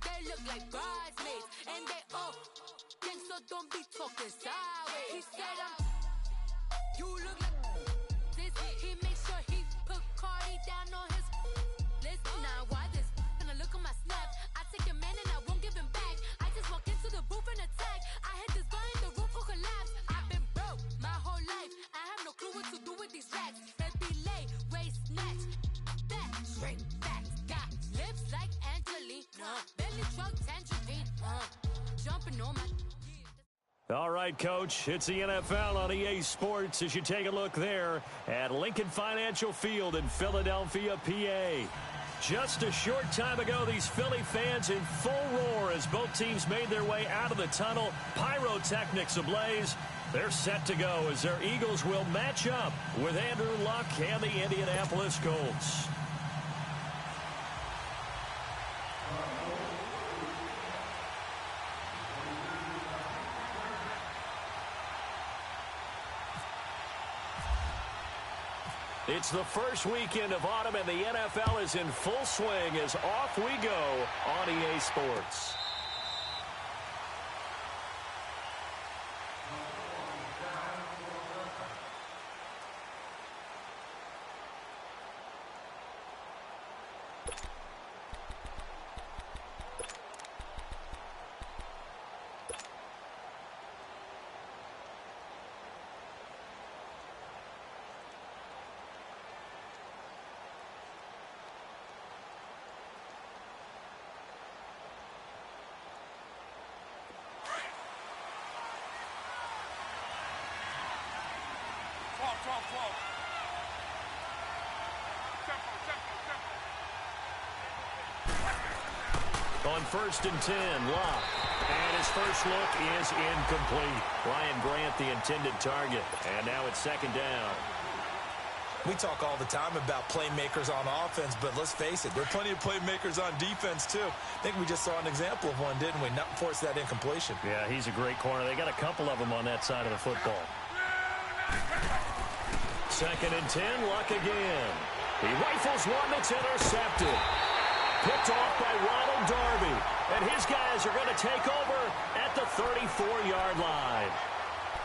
they look like bridesmaids. And they all think so, don't be talking sideways. He said you look like this. He makes sure he put Cardi down on his list. Now why this? Gonna look at my snap. I take a man and I won't give him back. I just walk into the booth and attack. I hit this guy in the roof will collapse. I've been broke my whole life. I have no clue what to do with these racks. They be late, waist snatch. Back, straight back. Got lips like Angelina. Belly truck tangerine. Jumping on my... All right, Coach, it's the NFL on EA Sports as you take a look there at Lincoln Financial Field in Philadelphia, PA. Just a short time ago, these Philly fans in full roar as both teams made their way out of the tunnel. Pyrotechnics ablaze. They're set to go as their Eagles will match up with Andrew Luck and the Indianapolis Colts. It's the first weekend of autumn, and the NFL is in full swing as off we go on EA Sports. On 1st and 10, Locke. And his first look is incomplete. Ryan Grant, the intended target. And now it's 2nd down. We talk all the time about playmakers on offense, but let's face it, there are plenty of playmakers on defense, too. I think we just saw an example of one, didn't we? Not force that incompletion. Yeah, he's a great corner. They got a couple of them on that side of the football. 2nd and 10, Luck again. He rifles one that's intercepted. Picked off by Ronald Darby. And his guys are going to take over at the 34-yard line.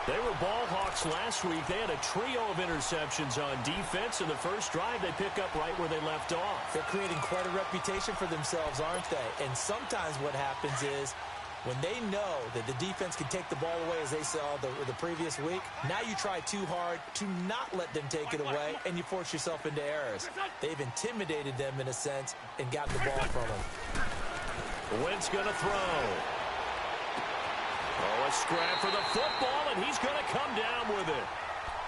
They were ball hawks last week. They had a trio of interceptions on defense. In the first drive, they pick up right where they left off. They're creating quite a reputation for themselves, aren't they? And sometimes what happens is when they know that the defense can take the ball away, as they saw the previous week, now you try too hard to not let them take it away, and you force yourself into errors. They've intimidated them in a sense and gotten the ball from them. Wentz going to throw. Oh, a scrap for the football, and he's going to come down with it.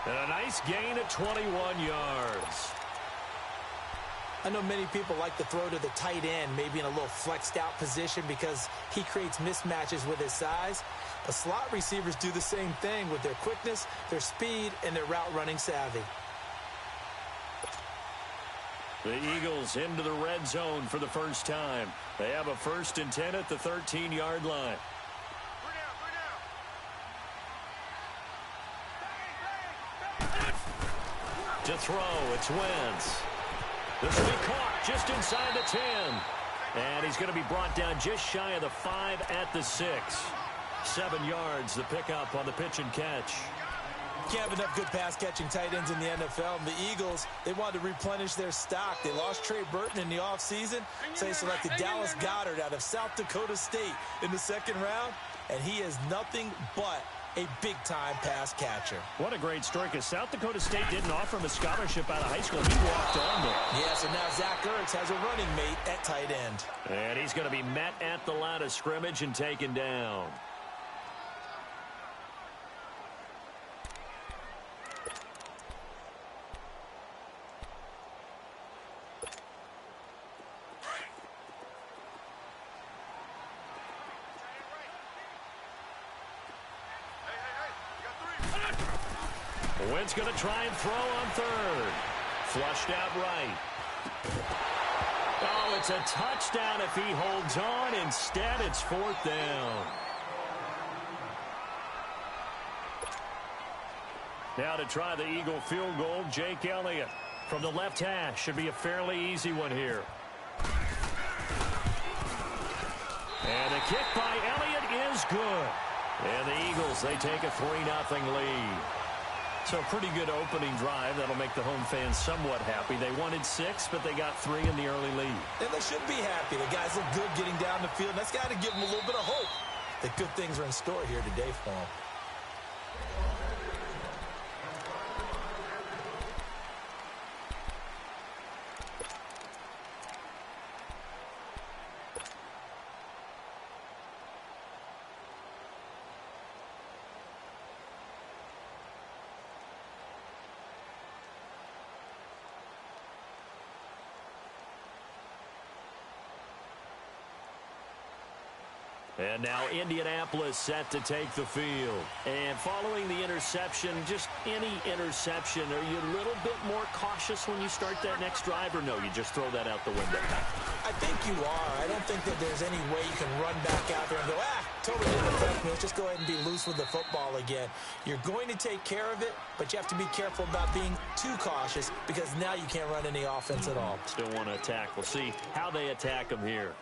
And a nice gain of 21 yards. I know many people like to throw to the tight end, maybe in a little flexed out position because he creates mismatches with his size. But slot receivers do the same thing with their quickness, their speed, and their route running savvy. The Eagles into the red zone for the first time. They have a 1st and 10 at the 13-yard line. To throw, it's Wentz. This will be caught just inside the 10. And he's going to be brought down just shy of the 5 at the 6. 7 yards, the pickup on the pitch and catch. Can't have enough good pass-catching tight ends in the NFL. And the Eagles, they wanted to replenish their stock. They lost Trey Burton in the offseason, so they selected Dallas Goedert out of South Dakota State in the 2nd round. And he is nothing but a big-time pass catcher. What a great story, because South Dakota State didn't offer him a scholarship out of high school. He walked on there. Yes, and now Zach Ertz has a running mate at tight end. And he's going to be met at the line of scrimmage and taken down. Wentz going to try and throw on 3rd. Flushed out right. Oh, it's a touchdown if he holds on. Instead, it's 4th down. Now to try the Eagle field goal, Jake Elliott from the left hash. Should be a fairly easy one here. And the kick by Elliott is good. And the Eagles, they take a 3-0 lead. So a pretty good opening drive. That'll make the home fans somewhat happy. They wanted 6, but they got 3 in the early lead. And they should be happy. The guys look good getting down the field. That's got to give them a little bit of hope that good things are in store here today for them. And now Indianapolis set to take the field. And following the interception, just any interception, are you a little bit more cautious when you start that next drive, or no, you just throw that out the window? I think you are. I don't think that there's any way you can run back out there and go, totally didn't affect me. Let's just go ahead and be loose with the football again. You're going to take care of it, but you have to be careful about being too cautious because now you can't run any offense at all. Still want to attack. We'll see how they attack them here.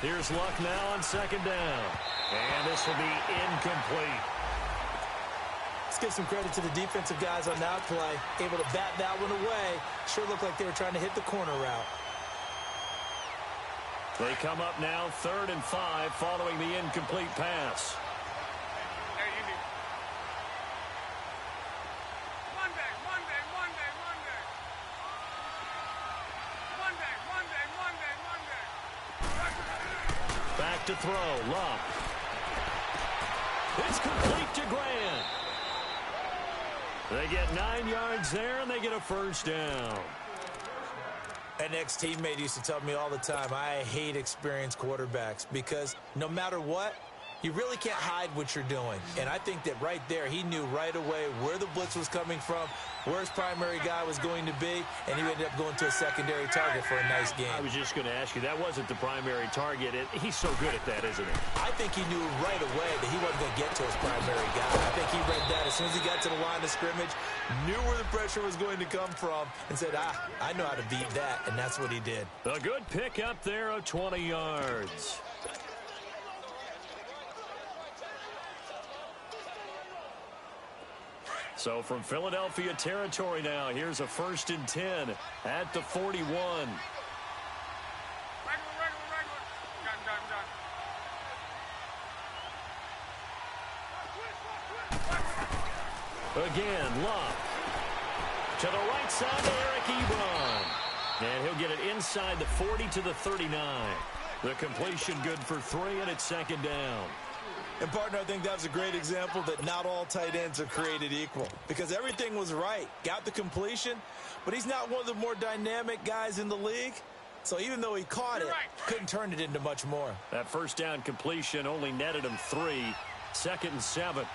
Here's Luck now on second down. And this will be incomplete. Let's give some credit to the defensive guys on that play. Able to bat that one away. Sure looked like they were trying to hit the corner route. They come up now 3rd and 5 following the incomplete pass. Back to throw, Luck. It's complete to Grant. They get 9 yards there, and they get a first down. An ex-teammate used to tell me all the time, I hate experienced quarterbacks because no matter what, you really can't hide what you're doing. And I think that right there, he knew right away where the blitz was coming from, where his primary guy was going to be, and he ended up going to a secondary target for a nice game. I was just going to ask you, that wasn't the primary target. He's so good at that, isn't he? I think he knew right away that he wasn't going to get to his primary guy. I think he read that as soon as he got to the line of scrimmage, knew where the pressure was going to come from, and said, I know how to beat that, and that's what he did. A good pick up there of 20 yards. So from Philadelphia territory now, here's a 1st and 10 at the 41. Again, Luck. To the right side to Eric Ebron. And he'll get it inside the 40 to the 39. The completion good for 3, and it's 2nd down. And, partner, I think that was a great example that not all tight ends are created equal because everything was right. Got the completion, but he's not one of the more dynamic guys in the league. So even though he caught it, couldn't turn it into much more. That first down completion only netted him 3. 2nd and 7.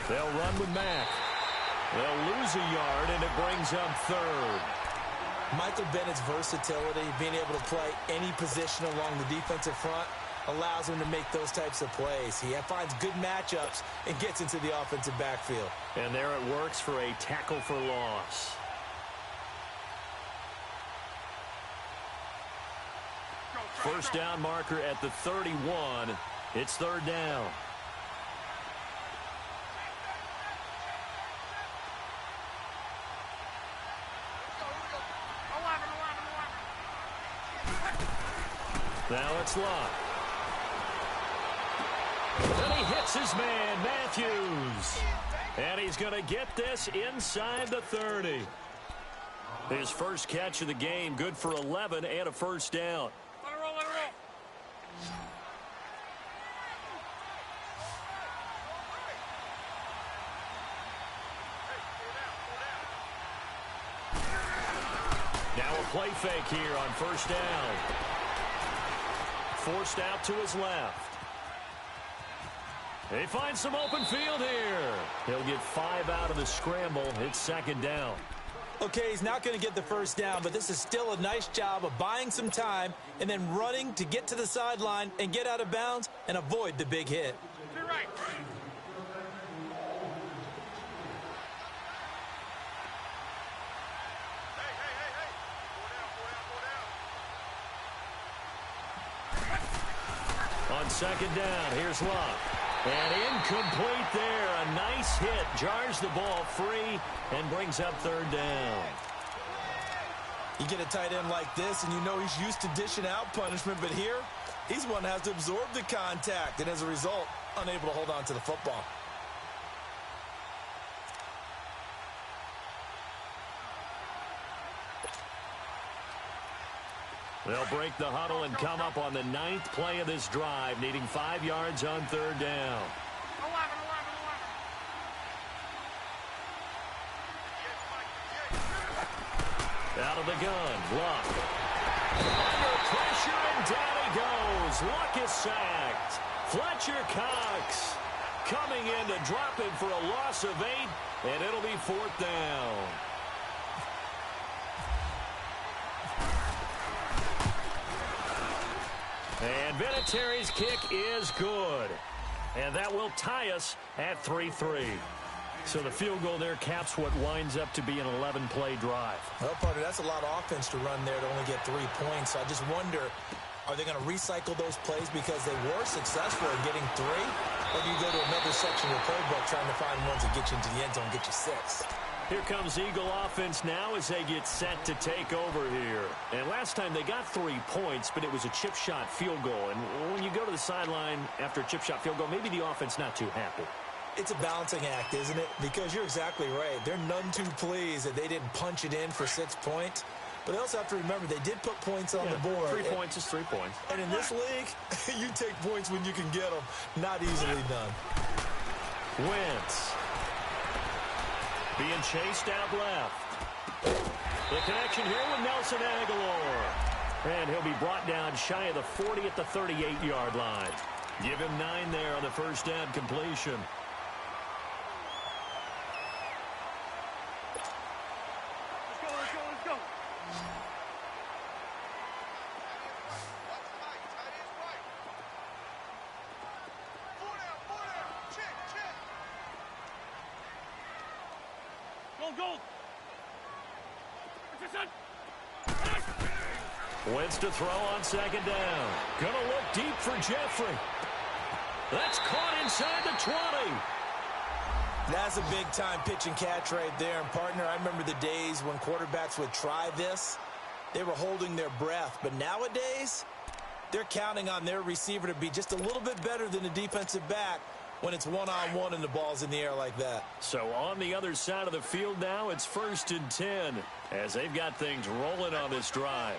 They'll run with Mack. They'll lose a yard, and it brings up 3rd. Michael Bennett's versatility, being able to play any position along the defensive front, allows him to make those types of plays. He finds good matchups and gets into the offensive backfield. And there it works for a tackle for loss. First down marker at the 31. It's 3rd down. Now it's Luck. And he hits his man, Matthews. And he's going to get this inside the 30. His first catch of the game, good for 11 and a first down. Let it roll, let it roll. Now a play fake here on first down. forced out to his left. He finds some open field here. He'll get 5 out of the scramble. It's second down. Okay, he's not going to get the first down, but this is still a nice job of buying some time and then running to get to the sideline and get out of bounds and avoid the big hit. To your right. On second down, here's Luck. And incomplete there. A nice hit. Jars the ball free and brings up third down. You get a tight end like this, and you know he's used to dishing out punishment, but here, he's one that has to absorb the contact, and as a result, unable to hold on to the football. They'll break the huddle and come up on the 9th play of this drive, needing 5 yards on third down. 11. Out of the gun, Luck. Under pressure, and down he goes. Luck is sacked. Fletcher Cox coming in to drop him for a loss of 8, and it'll be 4th down. And Vinatieri's kick is good. And that will tie us at 3-3. So the field goal there caps what winds up to be an 11-play drive. Well, partner, that's a lot of offense to run there to only get 3 points. So I just wonder, are they going to recycle those plays because they were successful in getting 3? Or do you go to another section of the playbook trying to find ones that get you into the end zone and get you 6? Here comes Eagle offense now as they get set to take over here. And last time they got 3 points, but it was a chip shot field goal. And when you go to the sideline after a chip shot field goal, maybe the offense not too happy. It's a balancing act, isn't it? Because you're exactly right. They're none too pleased that they didn't punch it in for 6 points. But they also have to remember they did put points on the board. 3 points is 3 points. And in this league, you take points when you can get them. Not easily done. Wentz. Being chased out left. The connection here with Nelson Aguilar. And he'll be brought down shy of the 40 at the 38-yard line. Give him 9 there on the first down completion. Let's go. Go. Wentz to throw on second down. Gonna look deep for Jeffrey. That's caught inside the 20. That's a big-time pitch and catch right there. And, partner, I remember the days when quarterbacks would try this. They were holding their breath. But nowadays, they're counting on their receiver to be just a little bit better than the defensive back when it's one-on-one and the ball's in the air like that. So on the other side of the field now, it's 1st and 10 as they've got things rolling on this drive.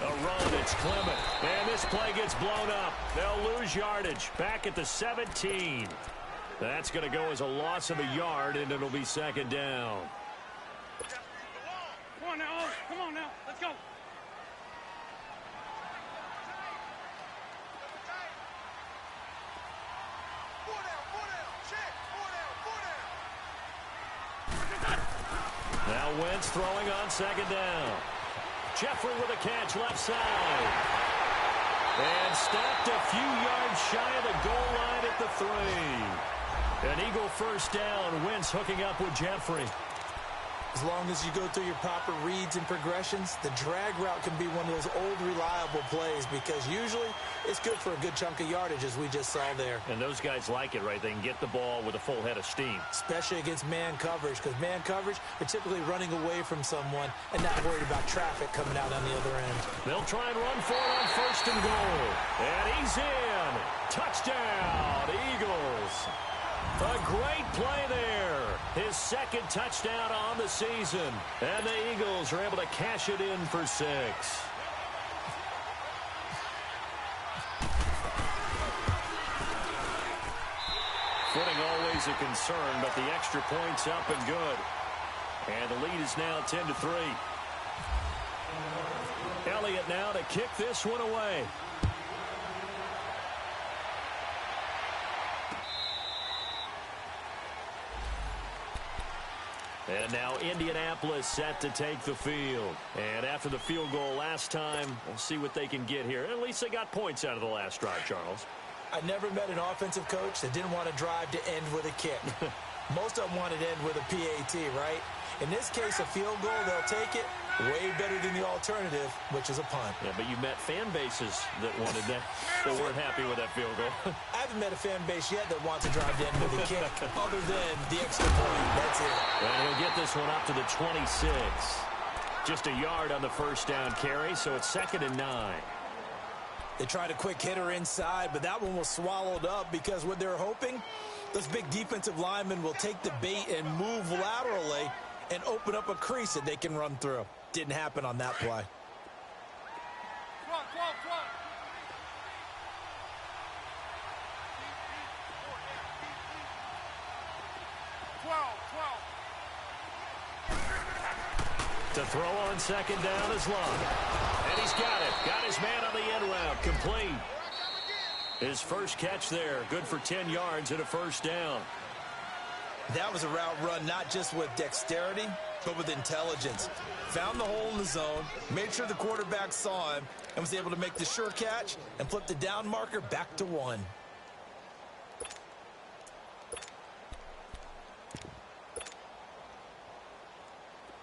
A run, it's Clement. And this play gets blown up. They'll lose yardage back at the 17. That's going to go as a loss of a yard, and it'll be second down. Come on now. Let's go. Now Wentz throwing on second down. Jeffrey with a catch left side. And stopped a few yards shy of the goal line at the 3. An Eagle first down. Wentz hooking up with Jeffrey. As long as you go through your proper reads and progressions, the drag route can be one of those old reliable plays because usually it's good for a good chunk of yardage as we just saw there. And those guys like it, right? They can get the ball with a full head of steam. Especially against man coverage because man coverage, they're typically running away from someone and not worried about traffic coming out on the other end. They'll try and run for it on 1st and goal. And he's in. Touchdown, Eagles. A great play there. His 2nd touchdown on the season. And the Eagles are able to cash it in for 6. Footing always a concern, but the extra point's up and good. And the lead is now 10-3. Elliott set now to kick this one away. And now Indianapolis set to take the field. And after the field goal last time, we'll see what they can get here. At least they got points out of the last drive, Charles. I never met an offensive coach that didn't want to drive to end with a kick. Most of them wanted to end with a PAT, right? In this case, a field goal, they'll take it. Way better than the alternative, which is a punt. Yeah, but you met fan bases that wanted that, that weren't happy with that field goal. I haven't met a fan base yet that wants to drive to end with a kick, other than the extra point. That's it. And he'll get this one up to the 26. Just a yard on the first down carry, so it's 2nd and 9. They tried a quick hitter inside, but that one was swallowed up because what they're hoping, those big defensive linemen will take the bait and move laterally and open up a crease that they can run through. Didn't happen on that play. 12. To throw on 2nd down is Love. And he's got it. Got his man on the end route. Complete. His first catch there. Good for 10 yards and a first down. That was a route run not just with dexterity, but with intelligence. Found the hole in the zone, made sure the quarterback saw him, and was able to make the sure catch and flip the down marker back to 1.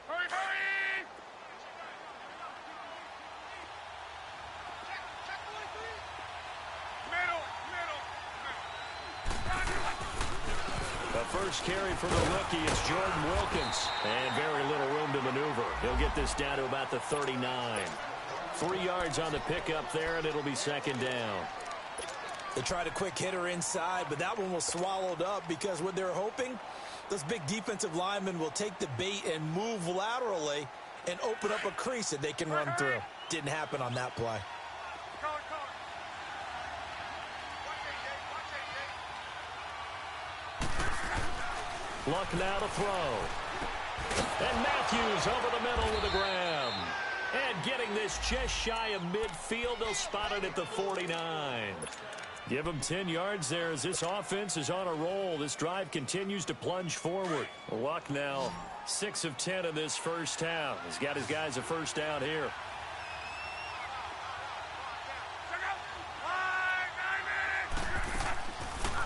Hurry, hurry! The first carry from the rookie is Jordan Wilkins. And very little room to maneuver. He'll get this down to about the 39. 3 yards on the pickup there, and it'll be 2nd down. They tried a quick hitter inside, but that one was swallowed up because what they're hoping, those big defensive linemen will take the bait and move laterally and open up a crease that they can run through. Didn't happen on that play. Luck now to throw. And Matthews over the middle with a grab. And getting this just shy of midfield, they'll spot it at the 49. Give them 10 yards there as this offense is on a roll. This drive continues to plunge forward. Luck now 6 of 10 in this first half. He's got his guys a first down here.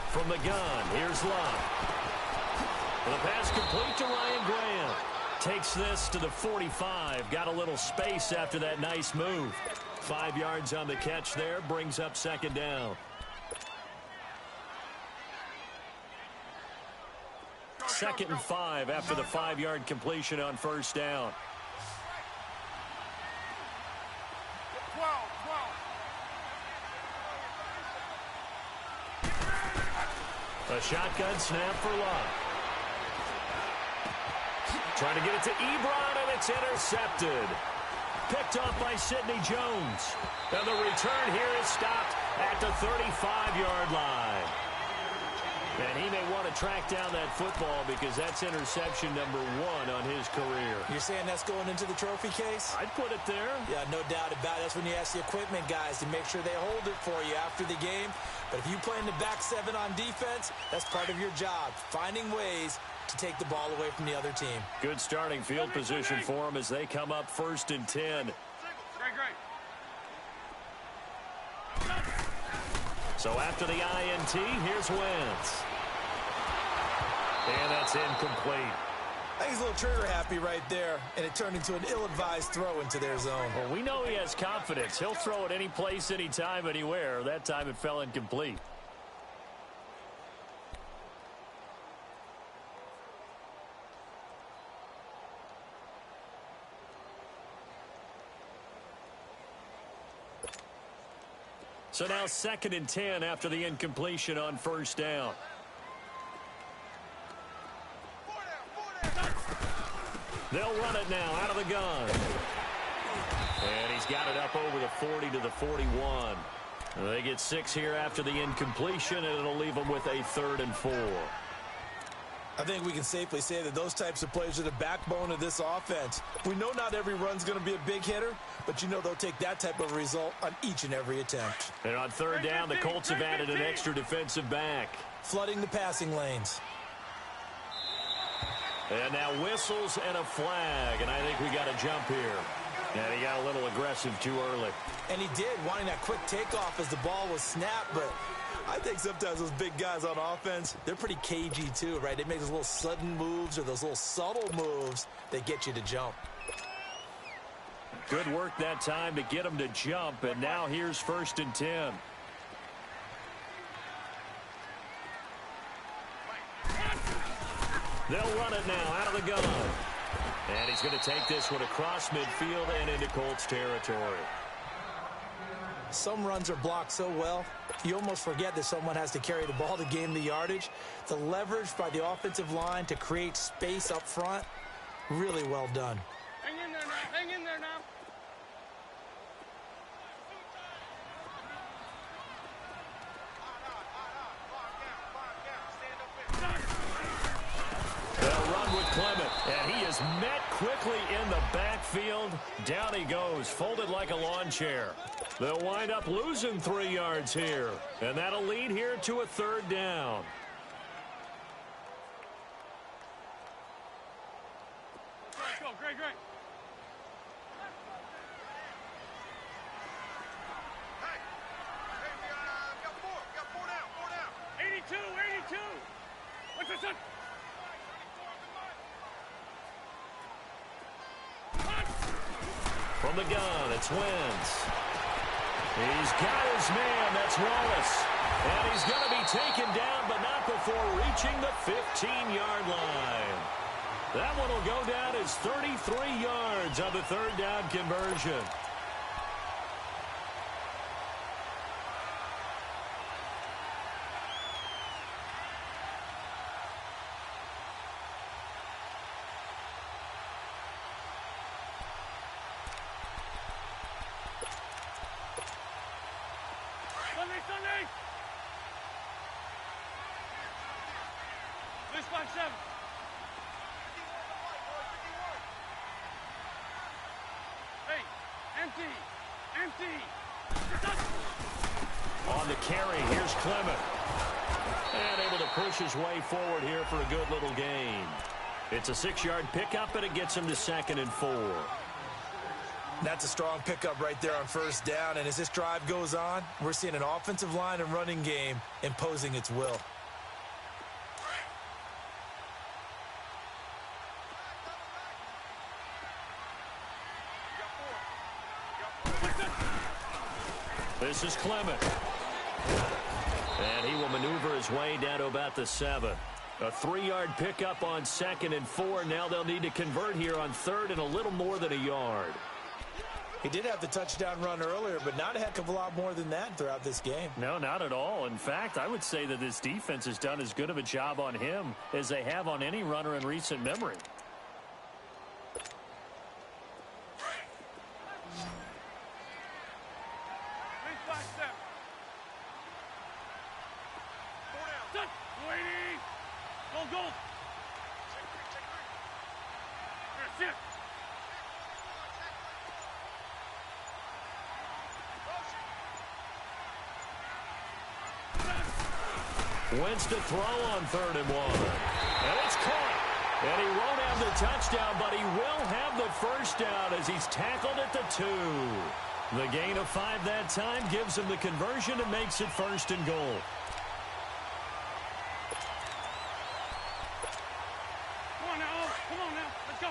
From the gun, here's Luck. The pass complete to Ryan Graham. Takes this to the 45. Got a little space after that nice move. 5 yards on the catch there. Brings up 2nd down. 2nd and 5 after the 5-yard completion on first down. 12. A shotgun snap for Luck. Trying to get it to Ebron, and it's intercepted. Picked off by Sidney Jones. And the return here is stopped at the 35-yard line. And he may want to track down that football because that's interception number 1 on his career. You're saying that's going into the trophy case? I'd put it there. Yeah, no doubt about it. That's when you ask the equipment guys to make sure they hold it for you after the game. But if you play in the back 7 on defense, that's part of your job, finding ways to take the ball away from the other team. Good starting field position for them as they come up 1st and 10. Great. So after the INT, here's Wentz. And that's incomplete. I think he's a little trigger happy right there, and it turned into an ill-advised throw into their zone. Well, we know he has confidence. He'll throw it any place, anytime, anywhere. That time it fell incomplete. So now 2nd and 10 after the incompletion on first down. They'll run it now out of the gun. And he's got it up over the 40 to the 41. They get 6 here after the incompletion, and it'll leave them with a 3rd and 4. I think we can safely say that those types of plays are the backbone of this offense. We know not every run's going to be a big hitter, but you know they'll take that type of result on each and every attempt. And on third down, the Colts have added an extra defensive back. Flooding the passing lanes. And now whistles and a flag, and I think we got a jump here. And he got a little aggressive too early. And he did, wanting that quick takeoff as the ball was snapped, but I think sometimes those big guys on offense, they're pretty cagey too, right? They make those little sudden moves or those little subtle moves that get you to jump. Good work that time to get him to jump, and now here's 1st and 10. They'll run it now out of the gun. And he's going to take this one across midfield and into Colts territory. Some runs are blocked so well, you almost forget that someone has to carry the ball to gain the yardage. The leverage by the offensive line to create space up front, really well done. Hang in there now. Hang in there now. They'll run with Clement, and he is met quickly in the backfield. Down he goes, folded like a lawn chair. They'll wind up losing 3 yards here, and that'll lead here to a 3rd down. Let's go. Great, great. Hey, we got 4. We got 4 down. 4 down. 82, 82. What's this? From the gun, it's Wentz. He's got his man, that's Wallace. And he's going to be taken down, but not before reaching the 15-yard line. That one will go down as 33 yards on the 3rd down conversion. Sunday. This by 7. Hey, empty. On the carry, here's Clement. And able to push his way forward here for a good little gain. It's a 6-yard pickup, and it gets him to 2nd and 4. That's a strong pickup right there on 1st down, and as this drive goes on, we're seeing an offensive line and running game imposing its will. This is Clement. And he will maneuver his way down to about the 7. A 3-yard pickup on 2nd and 4. Now they'll need to convert here on 3rd and a little more than a yard. He did have the touchdown run earlier, but not a heck of a lot more than that throughout this game. No, not at all. In fact, I would say that this defense has done as good of a job on him as they have on any runner in recent memory. Wentz to throw on 3rd and 1. And it's caught. And he won't have the touchdown, but he will have the 1st down as he's tackled at the 2. The gain of 5 that time gives him the conversion and makes it 1st and goal. Come on now. Let's go.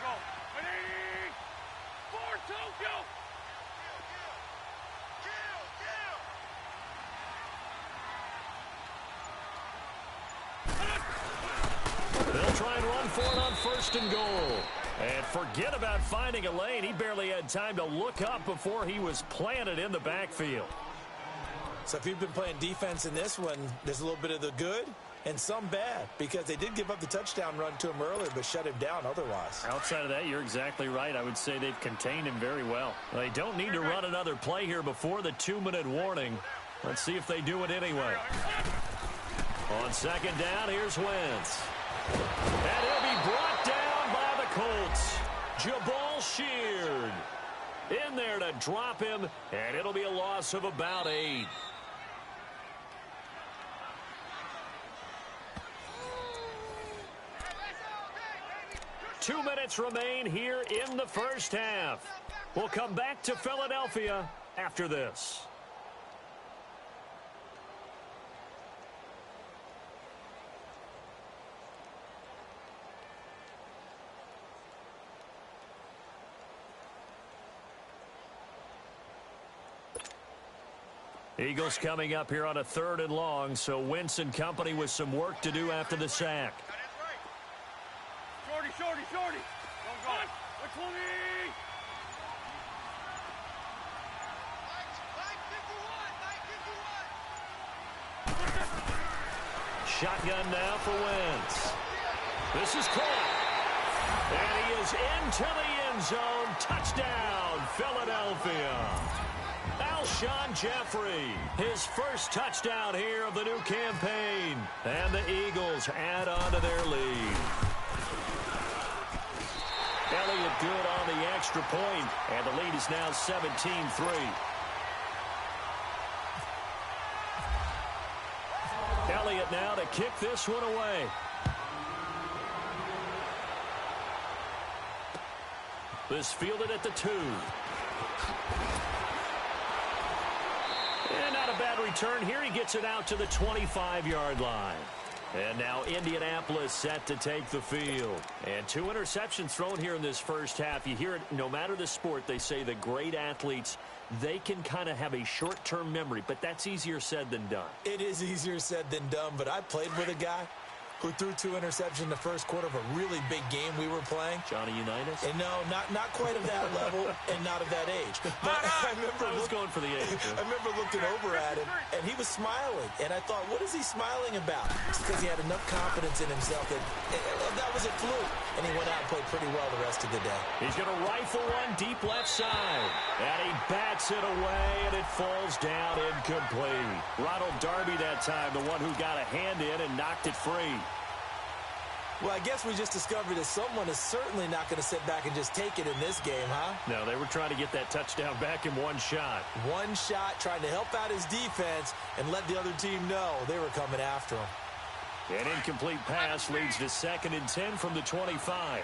Go. Ready? 4-2, go. They'll try and run for it on 1st and goal. And forget about finding a lane. He barely had time to look up before he was planted in the backfield. So if you've been playing defense in this one, there's a little bit of the good And some bad, because they did give up the touchdown run to him earlier, but shut him down otherwise. Outside of that, you're exactly right. I would say they've contained him very well. They don't need to run another play here before the 2-minute warning. Let's see if they do it anyway. On second down, here's Wentz. And he'll be brought down by the Colts. Jabal Sheard in there to drop him, and it'll be a loss of about 8. Two minutes remain here in the first half. We'll come back to Philadelphia after this. Eagles coming up here on a 3rd and long, so Wentz and company with some work to do after the sack. Shorty. Don't go. 20. Shotgun now for Wentz. This is caught. And he is into the end zone. Touchdown, Philadelphia. Alshon Jeffrey, his first touchdown here of the new campaign. And the Eagles add on to their lead. Elliott good on the extra point, and the lead is now 17-3. Elliott now to kick this one away. This fielded at the 2. And not a bad return here. He gets it out to the 25-yard line. And now Indianapolis set to take the field. And 2 interceptions thrown here in this first half. You hear it, no matter the sport, they say the great athletes, they can kind of have a short-term memory, but that's easier said than done. It is easier said than done, but I played with a guy who threw 2 interceptions in the first quarter of a really big game we were playing. Johnny Unitas? And no, not quite of that level and not of that age. But I was going for the age. I remember looking over at him, and he was smiling. And I thought, what is he smiling about? It's because he had enough confidence in himself that was a fluke. And he went out and played pretty well the rest of the day. He's going to rifle one deep left side. And he bats it away, and it falls down incomplete. Ronald Darby that time, the one who got a hand in and knocked it free. Well, I guess we just discovered that someone is certainly not going to sit back and just take it in this game, huh? No, they were trying to get that touchdown back in one shot. One shot, trying to help out his defense and let the other team know they were coming after him. An incomplete pass leads to 2nd and 10 from the 25.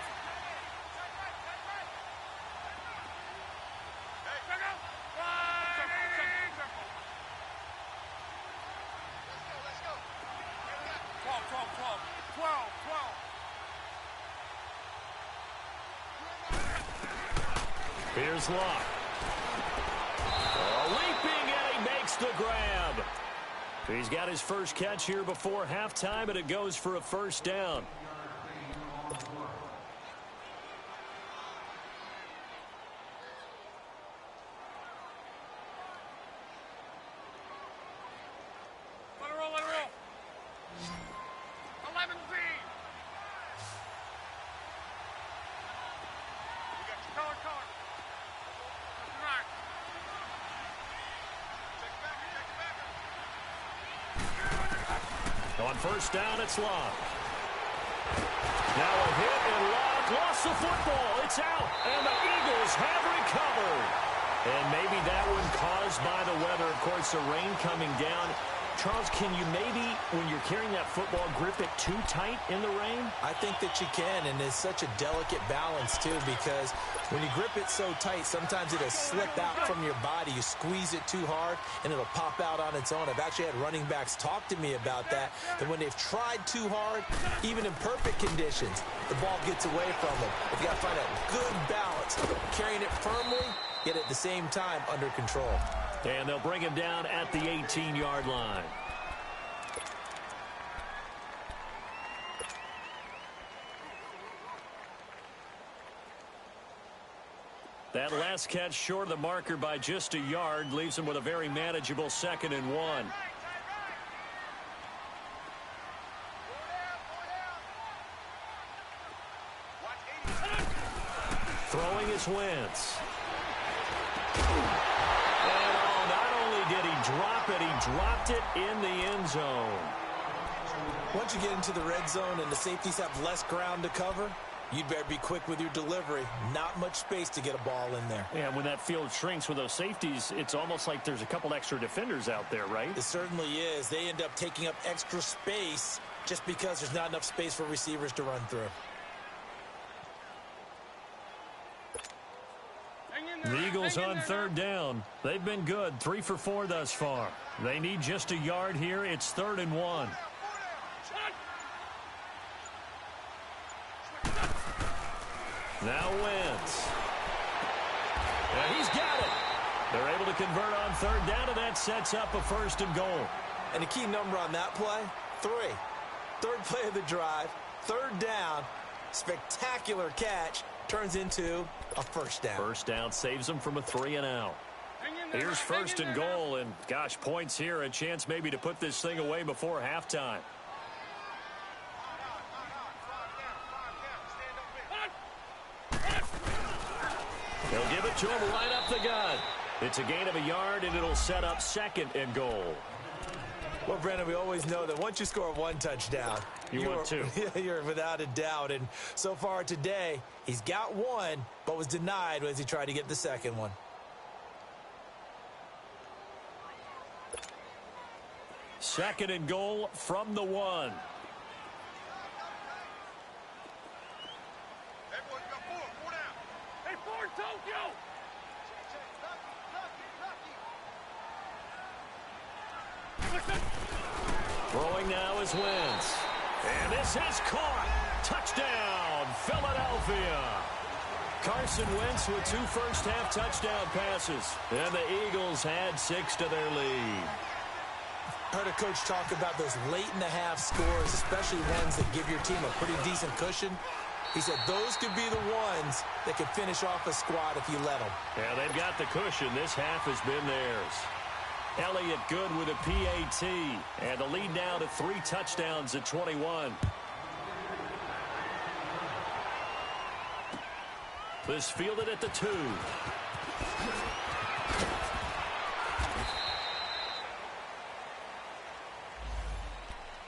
Here's Locke. Leaping, and he makes the grab. He's got his first catch here before halftime, and it goes for a first down. Let it roll. 11 Z. We got your color. On first down, it's Locke. Now a hit, and Locke lost the football. It's out, and the Eagles have recovered. And maybe that one caused by the weather. Of course, the rain coming down. Charles, can you maybe, when you're carrying that football, grip it too tight in the rain? I think that you can, and it's such a delicate balance, too, because when you grip it so tight, sometimes it'll slip out from your body. You squeeze it too hard, and it'll pop out on its own. I've actually had running backs talk to me about that when they've tried too hard, even in perfect conditions, the ball gets away from them. But you got to find a good balance, carrying it firmly, yet at the same time under control. And they'll bring him down at the 18-yard line. That last catch short of the marker by just a yard leaves him with a very manageable 2nd and 1. Throwing is Wentz. And not only did he drop it, he dropped it in the end zone. Once you get into the red zone and the safeties have less ground to cover, you'd better be quick with your delivery. Not much space to get a ball in there. Yeah, when that field shrinks with those safeties, it's almost like there's a couple extra defenders out there, right? It certainly is. They end up taking up extra space just because there's not enough space for receivers to run through. The Eagles on third down. They've been good, 3 for 4 thus far. They need just a yard here. It's 3rd and 1. Now Wentz. And he's got it. They're able to convert on third down, and that sets up a 1st and goal. And the key number on that play, 3. Third play of the drive, 3rd down, spectacular catch, turns into a 1st down. 1st down saves them from a 3 and out. Here's 1st and goal, and gosh, points here, a chance maybe to put this thing away before halftime. They'll give it to him right up the gut. It's a gain of a yard, and it'll set up 2nd and goal. Well, Brandon, we always know that once you score 1 touchdown, want 2. You're without a doubt. And so far today, he's got 1, but was denied as he tried to get the 2nd one. Second and goal from the 1. Everyone's got 4 down. Hey, 4, Tokyo! Throwing now is Wentz. And this is caught. Touchdown, Philadelphia. Carson Wentz with 2 first-half touchdown passes. And the Eagles had 6 to their lead. Heard a coach talk about those late-in-the-half scores, especially ones that give your team a pretty decent cushion. He said those could be the ones that could finish off a squad if you let them. Yeah, they've got the cushion. This half has been theirs. Elliott good with a PAT. And the lead now to 3 touchdowns at 21. This fielded at the 2.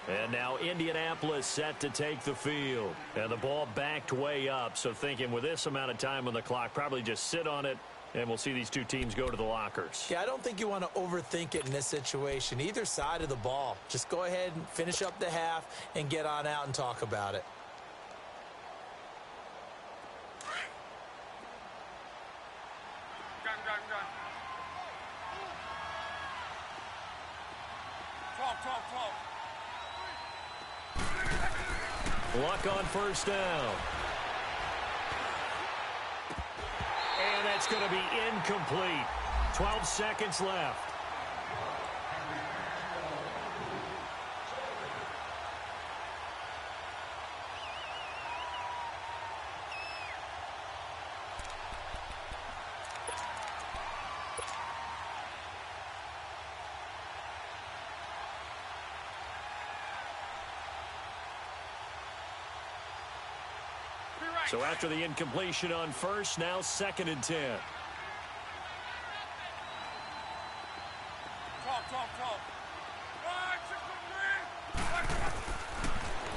And now Indianapolis set to take the field. And the ball backed way up. So thinking with this amount of time on the clock, probably just sit on it, and we'll see these 2 teams go to the lockers. Yeah, I don't think you want to overthink it in this situation. Either side of the ball. Just go ahead and finish up the half and get on out and talk about it. Gun. 12. Luck on 1st down. And that's going to be incomplete. 12 seconds left. So after the incompletion on 1st, now 2nd and 10. 12.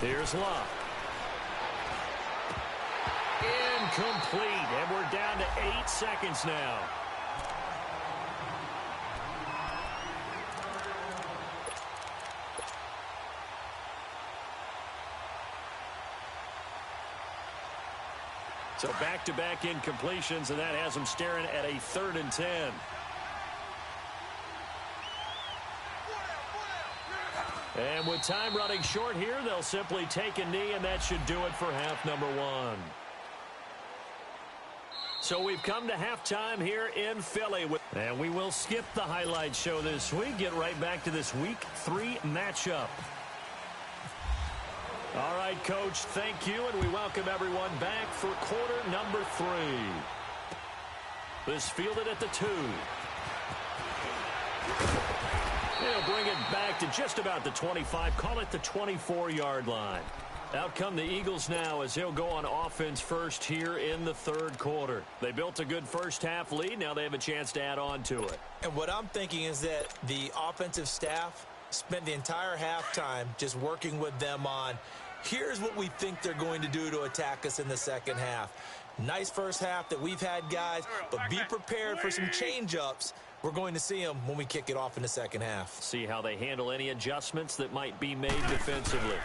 Here's Luck. Incomplete, and we're down to 8 seconds now. So back-to-back incompletions, and that has them staring at a 3rd and 10. And with time running short here, they'll simply take a knee, and that should do it for half number 1. So we've come to halftime here in Philly. And we will skip the highlight show this week, get right back to this Week 3 matchup. All right, Coach, thank you, and we welcome everyone back for quarter number 3. This fielded at the 2. They'll bring it back to just about the 25, call it the 24-yard line. Out come the Eagles now as he'll go on offense first here in the third quarter. They built a good first half lead. Now they have a chance to add on to it. And what I'm thinking is that the offensive staff spent the entire halftime just working with them on, here's what we think they're going to do to attack us in the second half. Nice first half that we've had, guys, but be prepared for some change-ups. We're going to see them when we kick it off in the second half. See how they handle any adjustments that might be made defensively.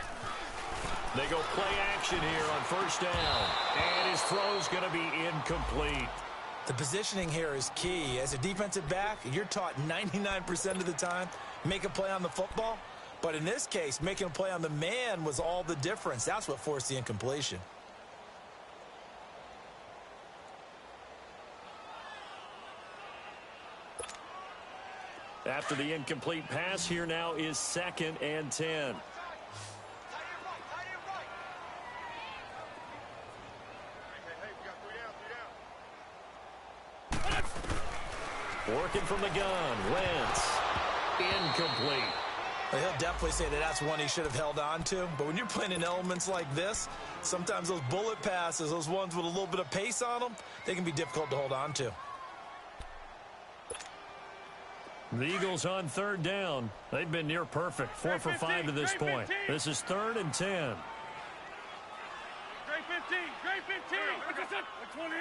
They go play action here on first down. And his throw's going to be incomplete. The positioning here is key. As a defensive back, you're taught 99% of the time, make a play on the football. But in this case, making a play on the man was all the difference. That's what forced the incompletion. After the incomplete pass, here now is 2nd and 10. Working from the gun, Wentz. Incomplete. Well, he'll definitely say that that's one he should have held on to. But when you're playing in elements like this, sometimes those bullet passes, those ones with a little bit of pace on them, they can be difficult to hold on to. The Eagles on third down. They've been near perfect. 4 for 5 to this point. This is 3rd and 10. Great 15, great 15. 20.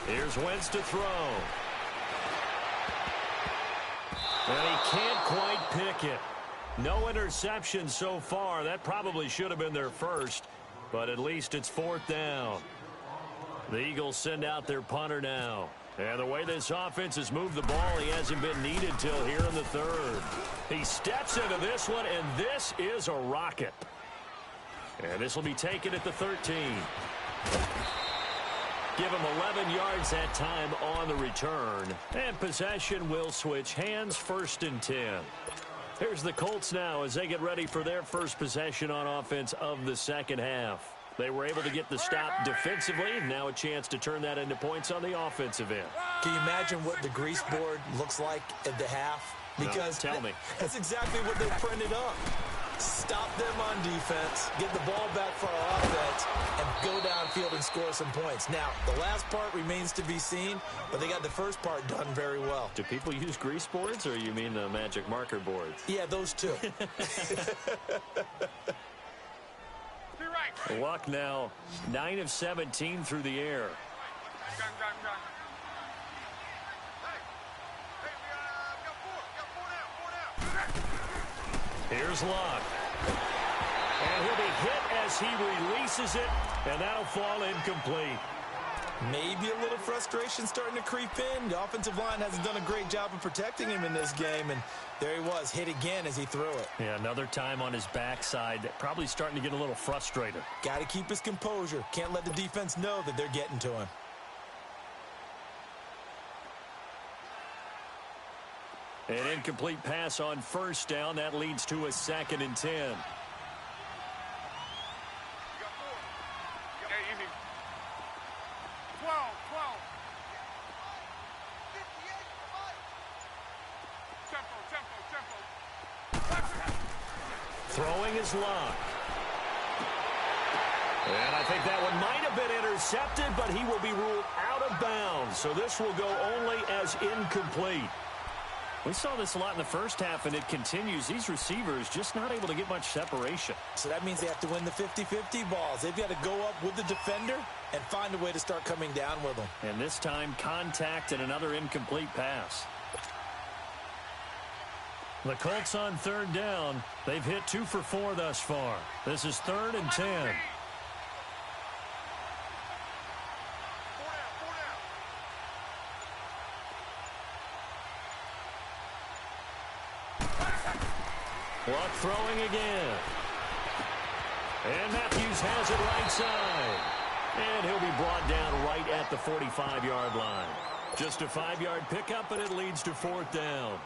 Here's Wentz to throw. And he can't quite pick it. No interception so far. That probably should have been their first, but at least it's 4th down. The Eagles send out their punter now. And the way this offense has moved the ball, he hasn't been needed till here in the third. He steps into this one, and this is a rocket. And this will be taken at the 13. Give him 11 yards that time on the return. And possession will switch hands, 1st and 10. Here's the Colts now as they get ready for their first possession on offense of the second half. They were able to get the stop defensively. Now a chance to turn that into points on the offensive end. Can you imagine what the grease board looks like at the half? Because no, tell me. That's exactly what they printed up. Stop them on defense, get the ball back for our offense, and go downfield and score some points. Now, the last part remains to be seen, but they got the first part done very well. Do people use grease boards, or you mean the magic marker boards? Yeah, those two. Luck now, 9 of 17 through the air. Here's Luck. And he'll be hit as he releases it, and that'll fall incomplete. Maybe a little frustration starting to creep in. The offensive line hasn't done a great job of protecting him in this game, and there he was, hit again as he threw it. Yeah, another time on his backside, probably starting to get a little frustrated. Got to keep his composure. Can't let the defense know that they're getting to him. An incomplete pass on first down. That leads to a 2nd and 10. Throwing is Luck. And I think that one might have been intercepted, but he will be ruled out of bounds. So this will go only as incomplete. We saw this a lot in the first half, and it continues. These receivers just not able to get much separation. So that means they have to win the 50-50 balls. They've got to go up with the defender and find a way to start coming down with them. And this time, contact and another incomplete pass. The Colts on third down. They've hit 2 for 4 thus far. This is 3rd and 10. Luck throwing again. And Matthews has it right side. And he'll be brought down right at the 45-yard line. Just a 5-yard pickup, and it leads to 4th down.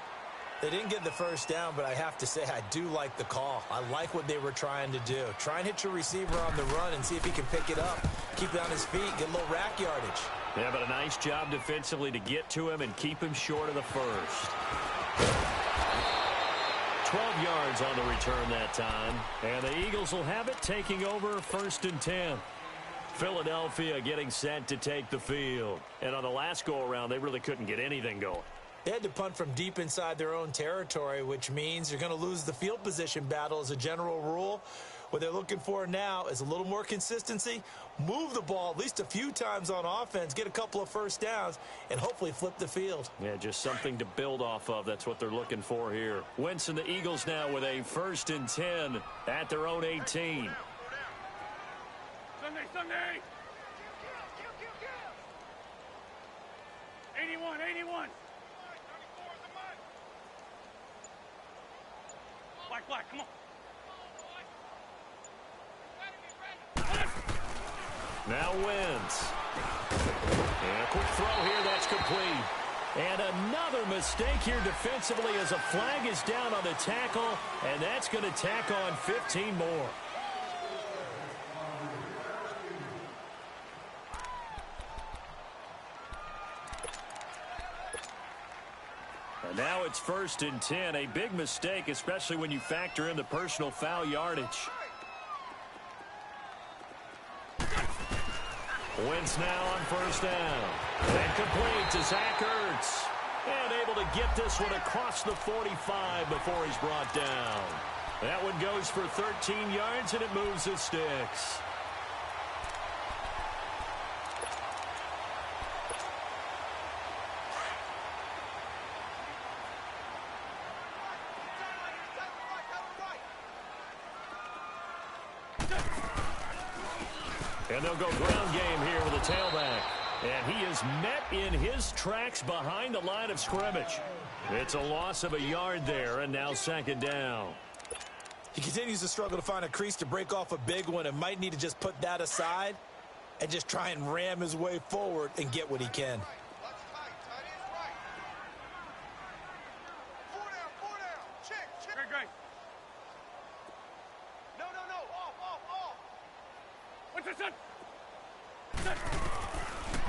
They didn't get the first down, but I have to say I do like the call. I like what they were trying to do. Try and hit your receiver on the run and see if he can pick it up. Keep it on his feet, get a little rack yardage. Yeah, but a nice job defensively to get to him and keep him short of the first. 12 yards on the return that time. And the Eagles will have it, taking over 1st and 10. Philadelphia getting set to take the field. And on the last go-around, they really couldn't get anything going. They had to punt from deep inside their own territory, which means you're going to lose the field position battle as a general rule. What they're looking for now is a little more consistency, move the ball at least a few times on offense, get a couple of first downs, and hopefully flip the field. Yeah, just something to build off of. That's what they're looking for here. Wentz and the Eagles now with a 1st and 10 at their own 18. Sunday. 81. Black, come on. Now Wentz. And a quick throw here, that's complete. And another mistake here defensively as a flag is down on the tackle, and that's going to tack on 15 more. And now it's 1st and 10. A big mistake, especially when you factor in the personal foul yardage. Wentz now on 1st down. And complete to Zach Ertz. And able to get this one across the 45 before he's brought down. That one goes for 13 yards, and it moves the sticks. And they'll go ground game here with a tailback. And he is met in his tracks behind the line of scrimmage. It's a loss of a yard there, and now 2nd down. He continues to struggle to find a crease to break off a big one and might need to just put that aside and just try and ram his way forward and get what he can. Great. No. Off. What's this?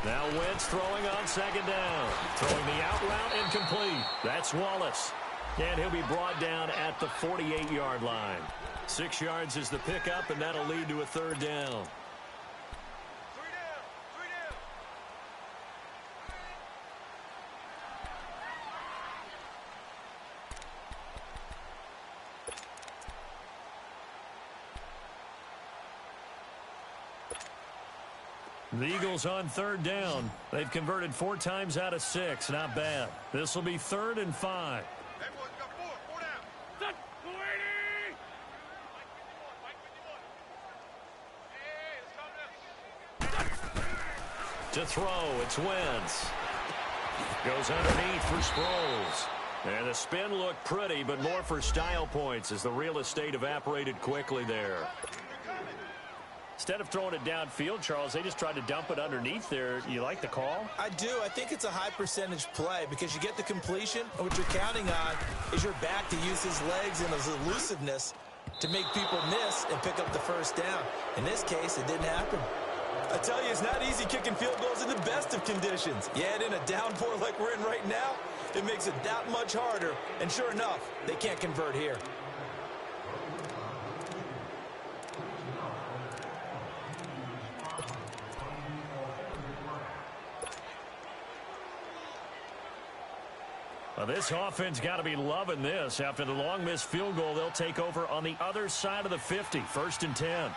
Now Wentz throwing on 2nd down. Throwing the out route incomplete. That's Wallace. And he'll be brought down at the 48-yard line. 6 yards is the pickup, and that'll lead to a 3rd down. The Eagles on 3rd down. They've converted 4 times out of 6. Not bad. This will be 3rd and 5. Everyone's got 4 down. Set. 280. To throw, it's Wentz. Goes underneath for Sproles. And the spin looked pretty, but more for style points as the real estate evaporated quickly there. Instead of throwing it downfield, Charles, they just tried to dump it underneath there. You like the call? I do. I think it's a high percentage play because you get the completion, and what you're counting on is your back to use his legs and his elusiveness to make people miss and pick up the 1st down. In this case, it didn't happen. I tell you, it's not easy kicking field goals in the best of conditions. Yet in a downpour like we're in right now, it makes it that much harder. And sure enough, they can't convert here. Well, this offense got to be loving this. After the long missed field goal, they'll take over on the other side of the 50, 1st and 10.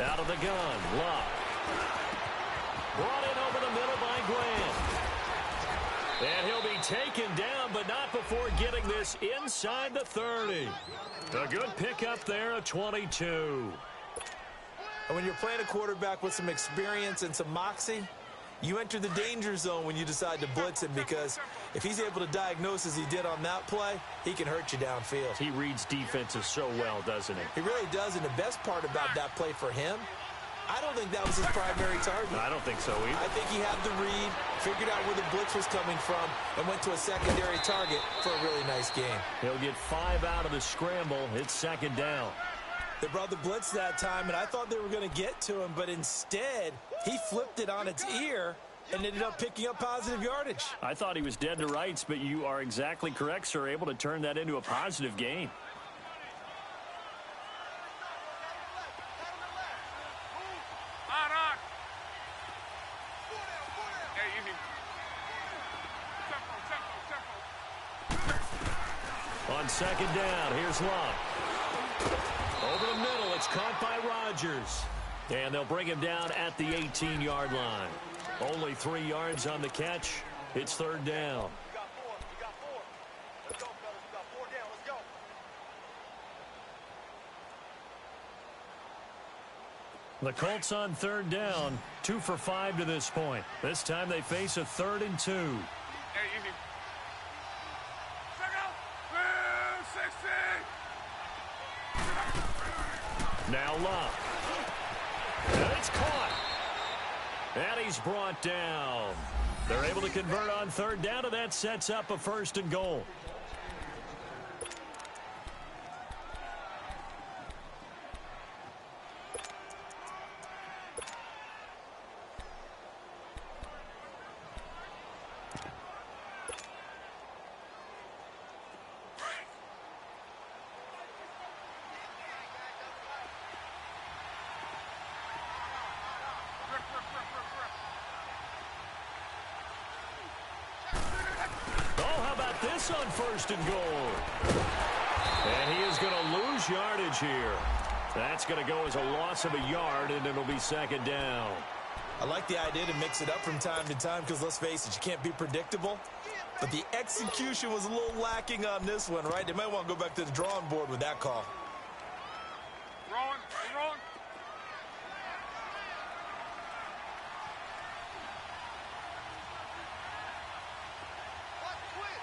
Out of the gun, Locke. Brought in over the middle by Grant. And he'll be taken down, but not before getting this inside the 30. A good pickup there of 22. And when you're playing a quarterback with some experience and some moxie, you enter the danger zone when you decide to blitz him, because if he's able to diagnose as he did on that play, he can hurt you downfield. He reads defenses so well, doesn't he? He really does, and the best part about that play for him, I don't think that was his primary target. I don't think so either. I think he had the read, figured out where the blitz was coming from, and went to a secondary target for a really nice game. He'll get 5 out of the scramble. It's 2nd down. They brought the blitz that time, and I thought they were going to get to him, but instead, he flipped it on its ear and ended up picking up positive yardage. I thought he was dead to rights, but you are exactly correct, sir. Able to turn that into a positive gain. On second down, here's Love. Over the middle, it's caught by Rodgers. And they'll bring him down at the 18-yard line. Only 3 yards on the catch. It's third down. We got 4. We got 4. Let's go, fellas. We got 4 down. Let's go. The Colts on third down, 2 for 5 to this point. This time they face a 3rd and 2. Hey, easy. Check out. 60. Now Love. And it's caught. And he's brought down. They're able to convert on third down, and that sets up a 1st and goal. This on 1st and goal. And he is going to lose yardage here. That's going to go as a loss of a yard, and it'll be 2nd down. I like the idea to mix it up from time to time because, let's face it, you can't be predictable. But the execution was a little lacking on this one, right? They might want to go back to the drawing board with that call. Wrong. Wrong.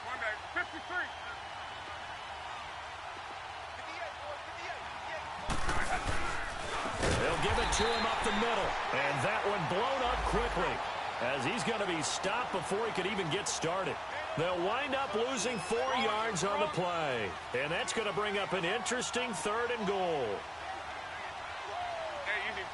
One back. 53. 58, boys. 58. They'll give it to him up the middle. And that one blown up quickly as he's going to be stopped before he could even get started. They'll wind up losing 4 yards on the play. And that's going to bring up an interesting 3rd and goal. Hey, easy.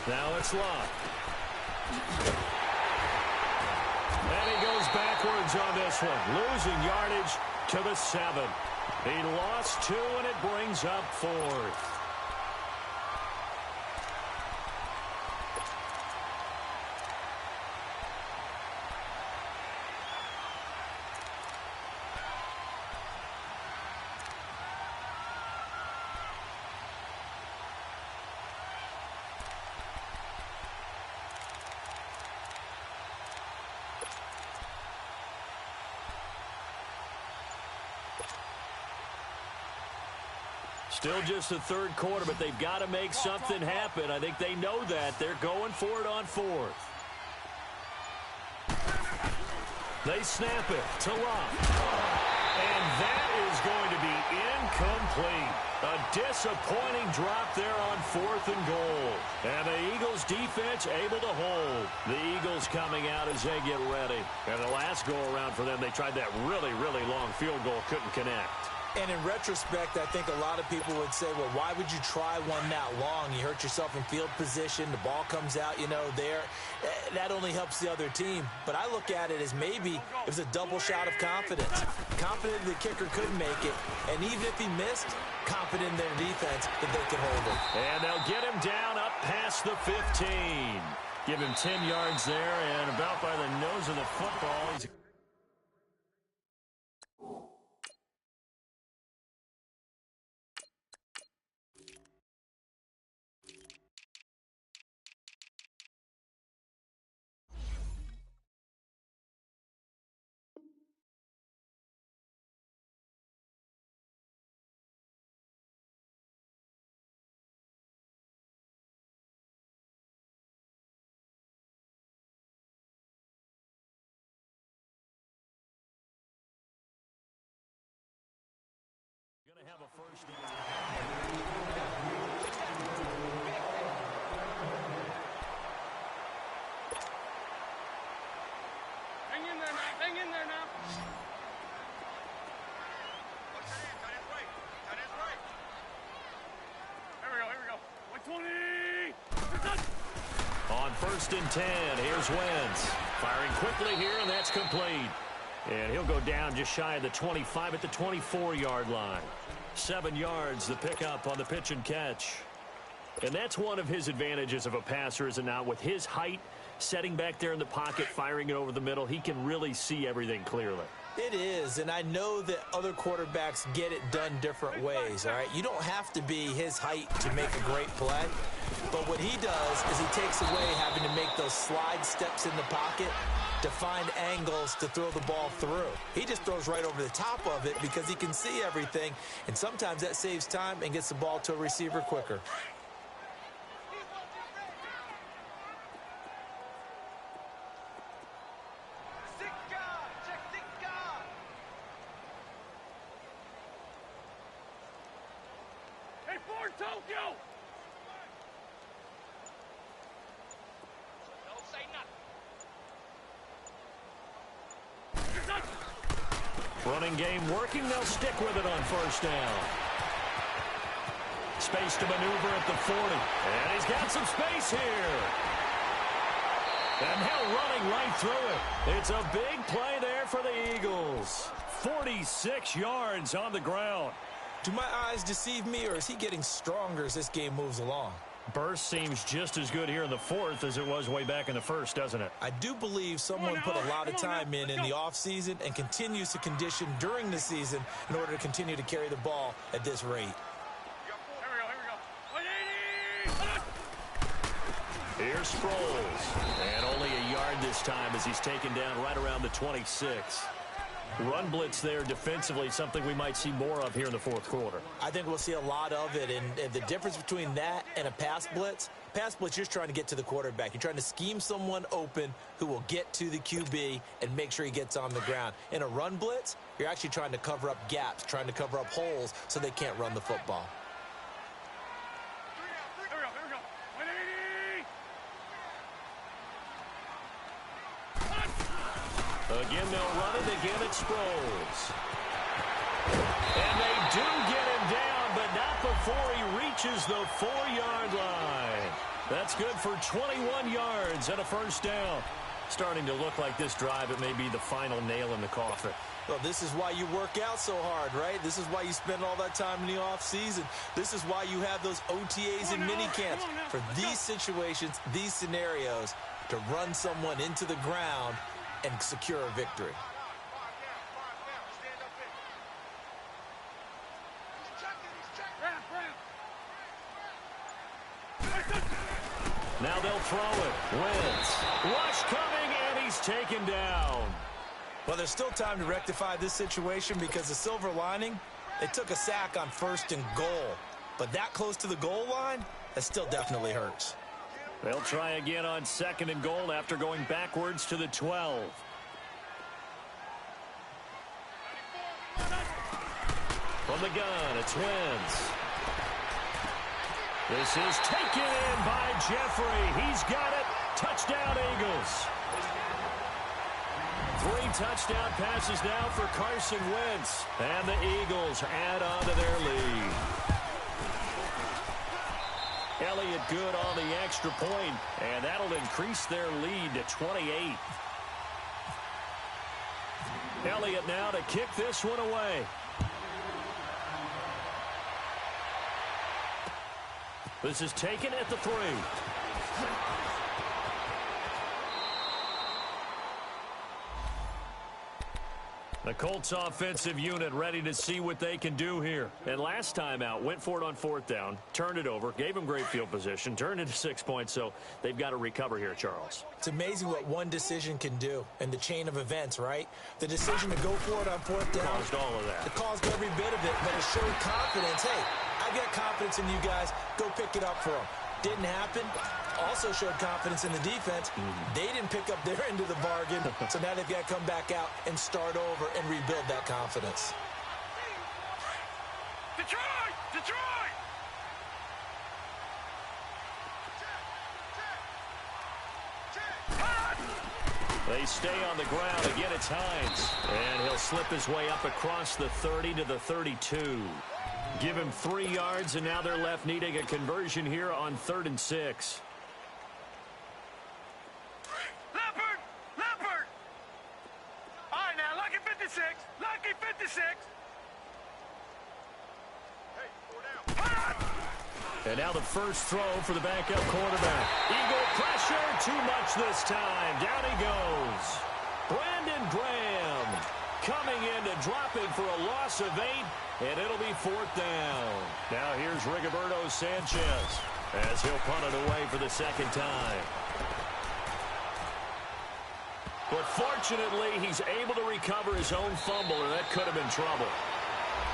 Now it's Love. And he goes backwards on this one, losing yardage to the 7. He lost 2, and it brings up 4th. Still just the 3rd quarter, but they've got to make something happen. I think they know that. They're going for it on 4th. They snap it to Love. And that is going to be incomplete. A disappointing drop there on 4th and goal. And the Eagles defense able to hold. The Eagles coming out as they get ready. And the last go-around for them, they tried that really, really long field goal, couldn't connect. And in retrospect, I think a lot of people would say, well, why would you try one that long? You hurt yourself in field position. The ball comes out, there. That only helps the other team. But I look at it as maybe it was a double shot of confidence. Confident the kicker could make it. And even if he missed, confident in their defense that they could hold him. And they'll get him down up past the 15. Give him 10 yards there, and about by the nose of the football. He's going to have a 1st down. 1 1st and 10. Here's Wentz. Firing quickly here, and that's complete. And he'll go down just shy of the 25 at the 24-yard line. 7 yards, the pickup on the pitch and catch. And that's one of his advantages of a passer, is it not? With his height, setting back there in the pocket, firing it over the middle, he can really see everything clearly. It is, and I know that other quarterbacks get it done different ways, all right? You don't have to be his height to make a great play, but what he does is he takes away having to make those slide steps in the pocket to find angles to throw the ball through. He just throws right over the top of it because he can see everything, and sometimes that saves time and gets the ball to a receiver quicker. Tokyo! Don't say nothing. Running game working. They'll stick with it on 1st down. Space to maneuver at the 40. And he's got some space here. And now running right through it. It's a big play there for the Eagles. 46 yards on the ground. Do my eyes deceive me, or is he getting stronger as this game moves along? Burst seems just as good here in the 4th as it was way back in the 1st, doesn't it? I do believe someone put a lot of time in the offseason and continues to condition during the season in order to continue to carry the ball at this rate. Here's Sproles. And only a yard this time as he's taken down right around the 26. Run blitz there defensively, something we might see more of here in the 4th quarter. I think we'll see a lot of it, and the difference between that and a pass blitz, you're just trying to get to the quarterback. You're trying to scheme someone open who will get to the QB and make sure he gets on the ground. In a run blitz, you're actually trying to cover up gaps, trying to cover up holes so they can't run the football. Again, they'll run it. Again, it's Sproles. And they do get him down, but not before he reaches the 4-yard line. That's good for 21 yards and a 1st down. Starting to look like this drive, it may be the final nail in the coffin. Well, this is why you work out so hard, right? This is why you spend all that time in the offseason. This is why you have those OTAs and mini camps. For these situations, these scenarios, to run someone into the ground and secure a victory. Now they'll throw it. Wentz. Rush coming, and he's taken down. Well, there's still time to rectify this situation because the silver lining, they took a sack on 1st and goal. But that close to the goal line, that still definitely hurts. They'll try again on 2nd and goal after going backwards to the 12. From the gun, it's Wentz. This is taken in by Jeffrey. He's got it. Touchdown, Eagles. 3 touchdown passes now for Carson Wentz. And the Eagles add on to their lead. Elliott good on the extra point, and that'll increase their lead to 28. Elliott now to kick this one away. This is taken at the 3. The Colts offensive unit ready to see what they can do here. And last time out, went for it on 4th down, turned it over, gave them great field position, turned it to 6 points, so they've got to recover here, Charles. It's amazing what one decision can do in the chain of events, right? The decision to go for it on 4th down. Caused all of that. It caused every bit of it, but it showed confidence. Hey, I've got confidence in you guys. Go pick it up for them. Didn't happen. Also showed confidence in the defense. They didn't pick up their end of the bargain, so now they've got to come back out and start over and rebuild that confidence. Detroit! Detroit! They stay on the ground. Again, it's Hines. And he'll slip his way up across the 30 to the 32. Give him 3 yards, and now they're left needing a conversion here on 3rd and 6. 56. Lucky 56. Hey, 4 down. And now the first throw for the backup quarterback. Eagle pressure, too much this time. Down he goes. Brandon Graham coming in to drop it for a loss of 8, and it'll be 4th down. Now here's Rigoberto Sanchez as he'll punt it away for the second time. But fortunately, he's able to recover his own fumble, or that could have been trouble.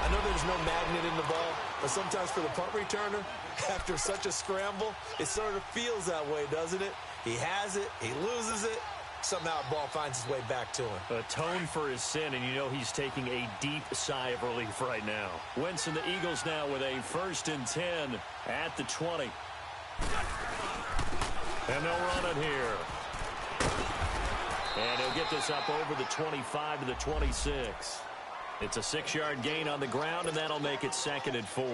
I know there's no magnet in the ball, but sometimes for the punt returner, after such a scramble, it sort of feels that way, doesn't it? He has it, he loses it, somehow the ball finds its way back to him. Atone for his sin, and you know he's taking a deep sigh of relief right now. Wentz and the Eagles now with a 1st and 10 at the 20. And they'll run it here. And he'll get this up over the 25 to the 26. It's a 6-yard gain on the ground, and that'll make it 2nd and 4.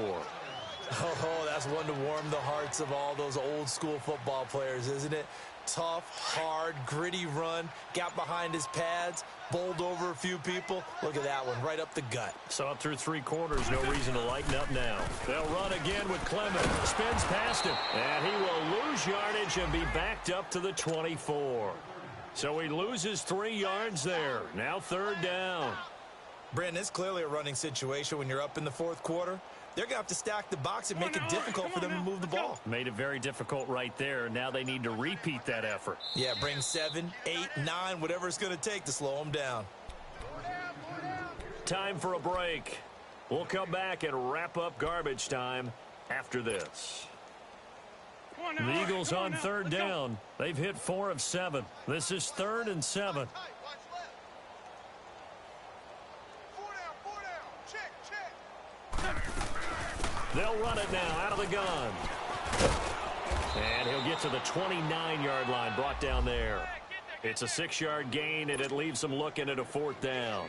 Oh, that's one to warm the hearts of all those old-school football players, isn't it? Tough, hard, gritty run, got behind his pads, bowled over a few people. Look at that one, right up the gut. So up through 3 quarters, no reason to lighten up now. They'll run again with Clement. Spins past him, and he will lose yardage and be backed up to the 24. So he loses 3 yards there. Now 3rd down. Brandon, it's clearly a running situation when you're up in the 4th quarter. They're going to have to stack the box and make it difficult for them to move the ball. Made it very difficult right there. Now they need to repeat that effort. Yeah, bring 7, 8, 9, whatever it's going to take to slow them down. Time for a break. We'll come back and wrap up garbage time after this. The Eagles on 3rd down. They've hit 4 of 7. This is 3rd and 7. They'll run it now out of the gun. And he'll get to the 29-yard line, brought down there. It's a 6-yard gain, and it leaves them looking at a 4th down.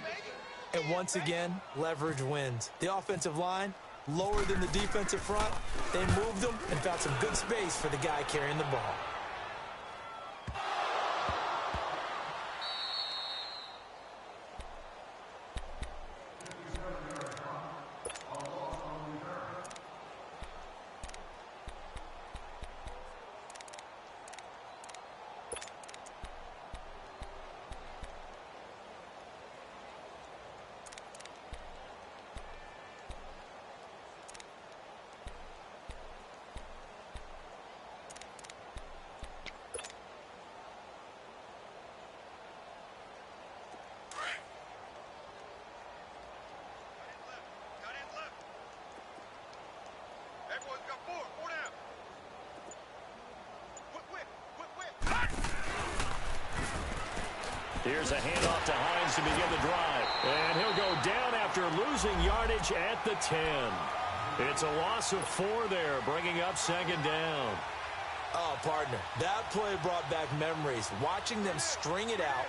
And once again, leverage wins. The offensive line, lower than the defensive front. They moved them and found some good space for the guy carrying the ball. Here's a handoff to Hines to begin the drive. And he'll go down after losing yardage at the 10. It's a loss of 4 there, bringing up 2nd down. Oh, partner, that play brought back memories. Watching them string it out,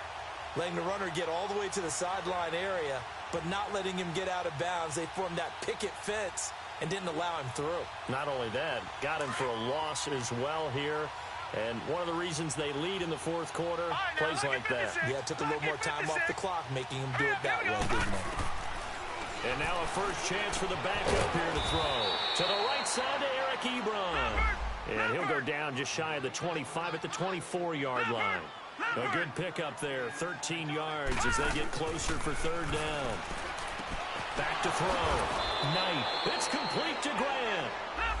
letting the runner get all the way to the sideline area, but not letting him get out of bounds. They formed that picket fence and didn't allow him through. Not only that, got him for a loss as well here. And one of the reasons they lead in the 4th quarter, plays like that. Yeah, it took a little more time off the clock, making him do it that way, didn't it? And now a first chance for the backup here to throw. To the right side to Eric Ebron. And he'll go down just shy of the 25 at the 24-yard line. A good pickup there, 13 yards as they get closer for 3rd down. Back to throw. Knight. It's complete to Grant.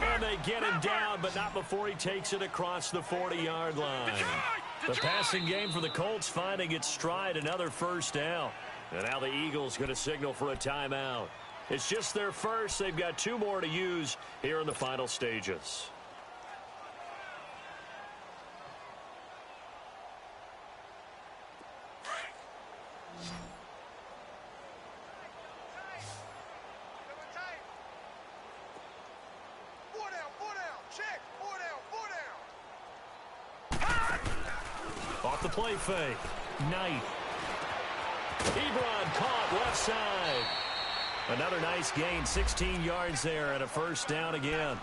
And they get him down, but not before he takes it across the 40-yard line. The passing game for the Colts finding its stride, another first down. And now the Eagles going to signal for a timeout. It's just their first. They've got 2 more to use here in the final stages. Off the play fake. Knight. Ebron caught left side. Another nice gain, 16 yards there and a first down again.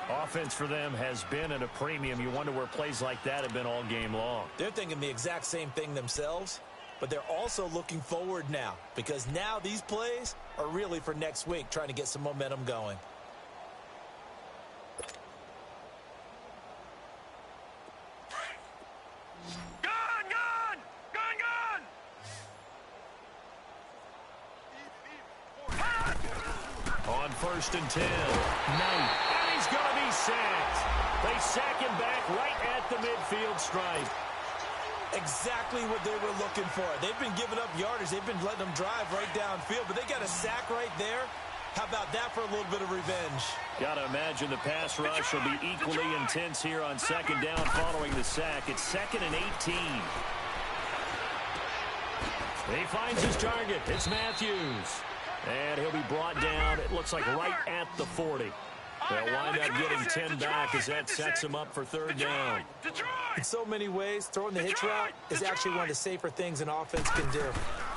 Offense for them has been at a premium. You wonder where plays like that have been all game long. They're thinking the exact same thing themselves. but they're also looking forward now because now these plays are really for next week, trying to get some momentum going. On 1st and 10. Knight. And he's going to be sacked. They sack him back right at the midfield stripe. Exactly what they were looking for. They've been giving up yardage. They've been letting them drive right downfield, but they got a sack right there. How about that for a little bit of revenge? Got to imagine the pass rush will be equally intense here on 2nd down following the sack. It's 2nd and 18. He finds his target. It's Matthews. And he'll be brought down, it looks like right at the 40. They'll wind up getting 10 back as that sets him up for 3rd down. In so many ways, throwing the hitch route is actually one of the safer things an offense can do.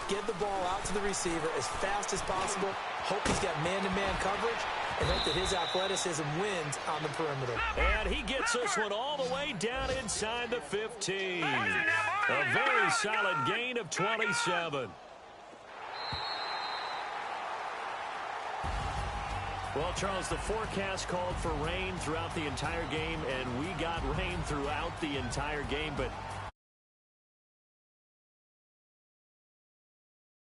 Get the ball out to the receiver as fast as possible, hope he's got man-to-man coverage, and hope that his athleticism wins on the perimeter. And he gets this one all the way down inside the 15. A very solid gain of 27. Well, Charles, the forecast called for rain throughout the entire game, and we got rain throughout the entire game. But